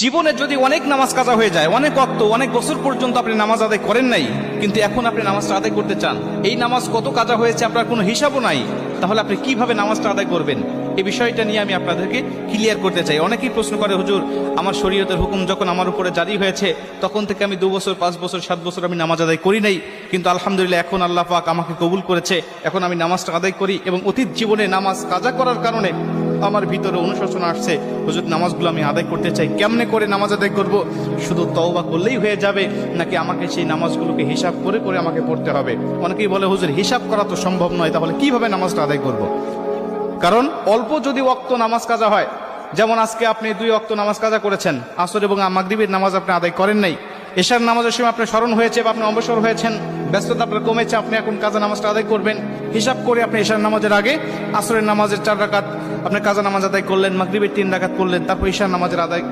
জীবনে যদি অনেক নামাজ কাজা হয়ে যায়, অনেক ওয়াক্ত, অনেক বছর পর্যন্ত আপনি নামাজ আদায় করেন নাই, কিন্তু এখন আপনি নামাজটা আদায় করতে চান, এই নামাজ কত কাজা হয়েছে আপনার কোনো হিসাবও নাই, তাহলে আপনি কিভাবে নামাজটা আদায় করবেন? এই বিষয়টা নিয়ে আমি আপনাদেরকে ক্লিয়ার করতে চাই। অনেকেই প্রশ্ন করে, হুজুর আমার শরীয়তের হুকুম যখন আমার উপরে জারি হয়েছে তখন থেকে আমি 2 বছর 5 বছর 7 বছর আমি নামাজ আদায় করি নাই, কিন্তু আলহামদুলিল্লাহ এখন আল্লাহ পাক আমাকে কবুল করেছে, এখন আমি নামাজটা আদায় করি এবং অতীত জীবনে নামাজ কাজা করার কারণে আমার ভিতরে অনুশোচনা আসছে, হুজুর নামাজগুলো আমি আদায় করতে চাই, কেমনে করে নামাজ আদায় করব? শুধু তওবা করলেই হয়ে যাবে নাকি আমাকে সেই নামাজগুলোকে হিসাব করে করে আমাকে পড়তে হবে? অনেকেই বলে, হুজুর হিসাব করা তো সম্ভব নয়, তাহলে কিভাবে নামাজটা আদায় করব? কারণ অল্প যদি ওয়াক্ত নামাজ কাজা হয়, যেমন আজকে আপনি 2 ওয়াক্ত নামাজ কাজা করেছেন, আসর এবং মাগরিবের নামাজ আপনি আদায় করেন নাই, এশার নামাজের সময় আপনার স্মরণ হয়েছে বা আপনি অবসর হয়েছেন, ব্যস্ততা আপনার কমেছে, আপনি এখন কাজা নামাজটা আদায় করবেন, হিসাব করে আপনি এশার নামাজের আগে আসরের নামাজের 4 রাকাত আপনি কাজা নামাজ আদায় করলেন, মাগরিবের 3 রাকাত করলেন, তারপর এশার নামাজের আদায়